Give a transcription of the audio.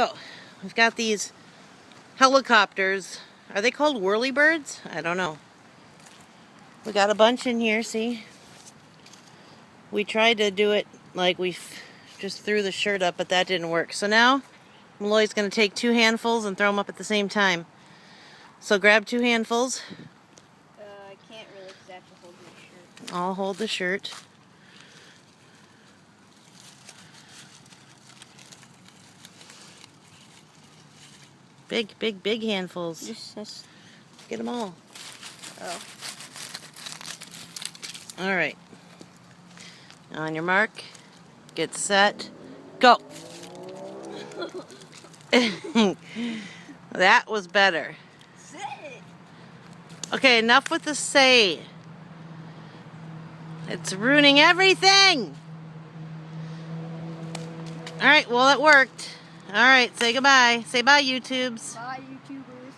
So, we've got these helicopters. Are they called whirlybirds? I don't know. We got a bunch in here, see? We tried to do it like we just threw the shirt up, but that didn't work. So now, Malloy's going to take 2 handfuls and throw them up at the same time. So grab 2 handfuls. I can't really because I have to hold my shirt. I'll hold the shirt. Big, big, big handfuls. Just Get them all. oh. All right. On your mark, get set, go. That was better. Sit. Okay, enough with the say. It's ruining everything. All right, well, it worked. All right, say goodbye. Say bye, YouTubes. Bye, YouTubers.